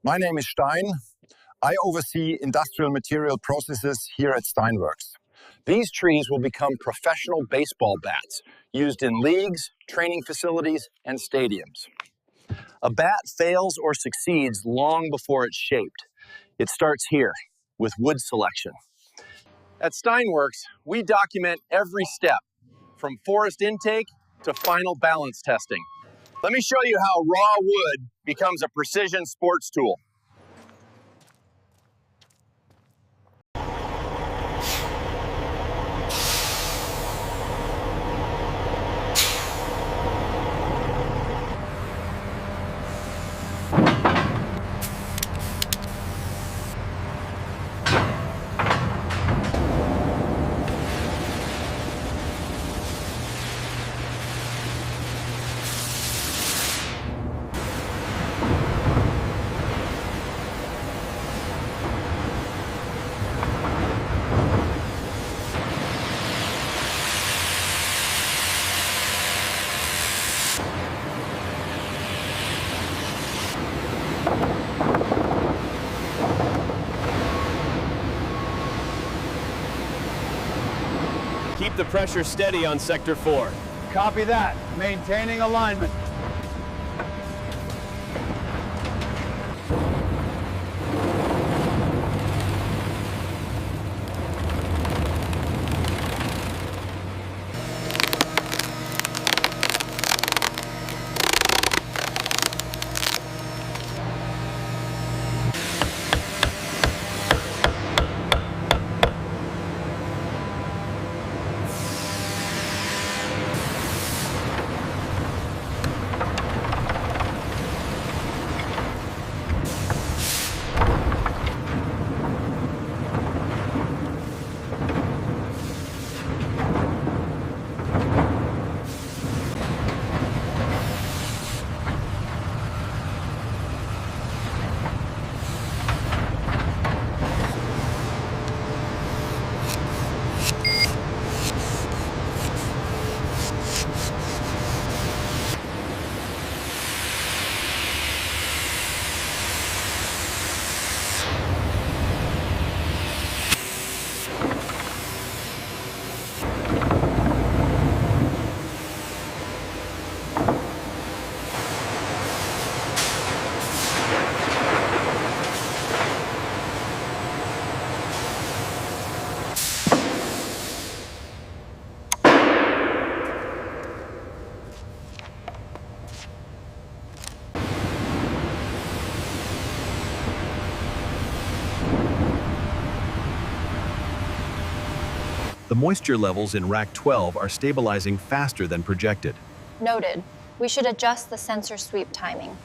My name is Stein. I oversee industrial material processes here at SteinWorks. These trees will become professional baseball bats used in leagues, training facilities, and stadiums. A bat fails or succeeds long before it's shaped. It starts here with wood selection. At SteinWorks, we document every step from forest intake to final balance testing. Let me show you how raw wood becomes a precision sports tool. Keep the pressure steady on Sector 4. Copy that. Maintaining alignment. The moisture levels in Rack 12 are stabilizing faster than projected. Noted. We should adjust the sensor sweep timing.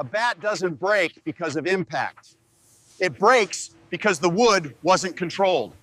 A bat doesn't break because of impact. It breaks because the wood wasn't controlled.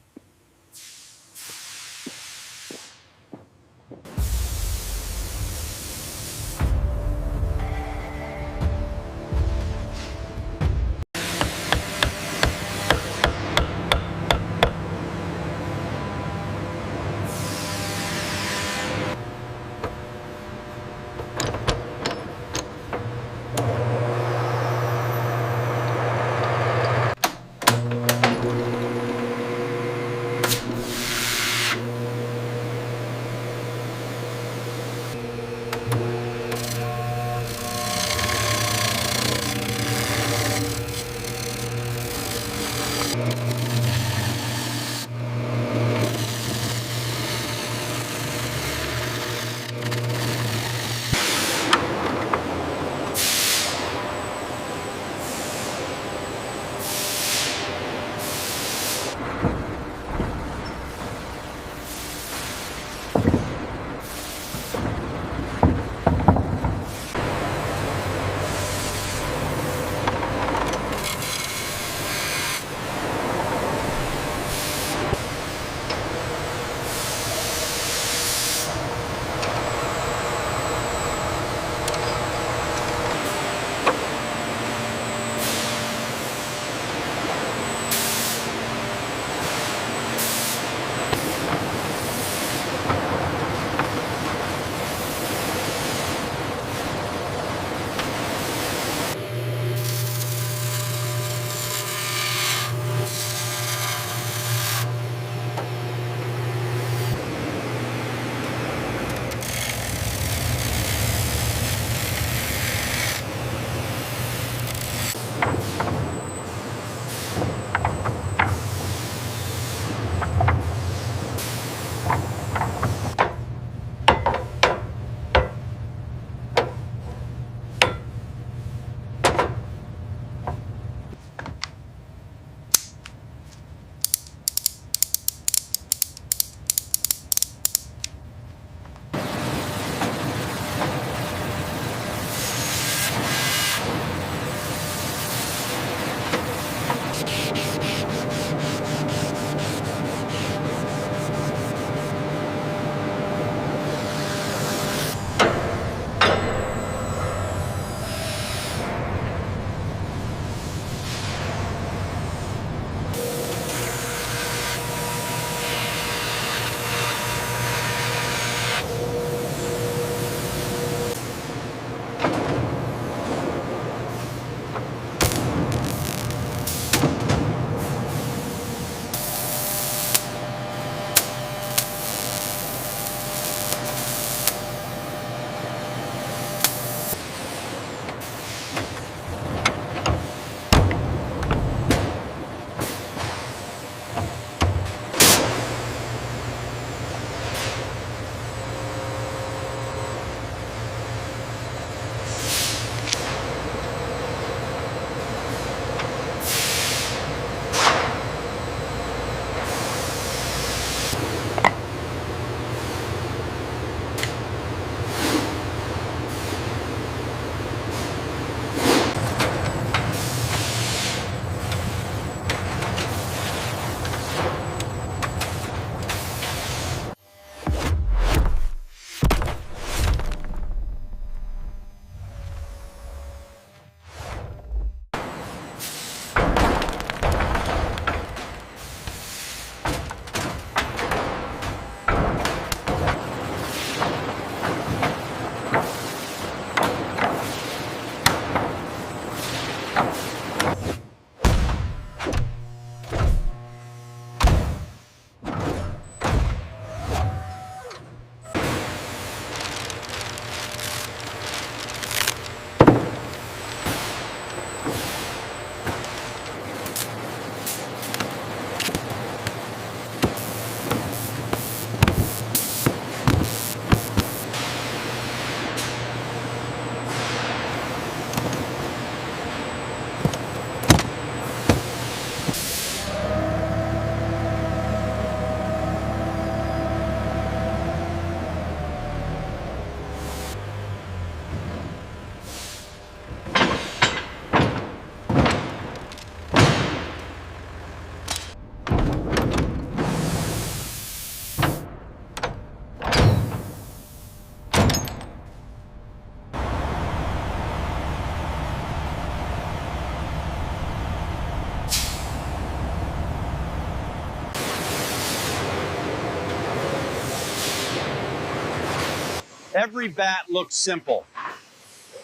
Every bat looks simple,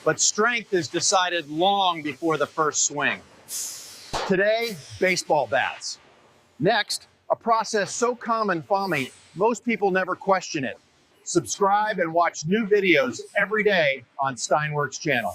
but strength is decided long before the first swing. Today, baseball bats. Next, a process so common, Fami, most people never question it. Subscribe and watch new videos every day on SteinWorks channel.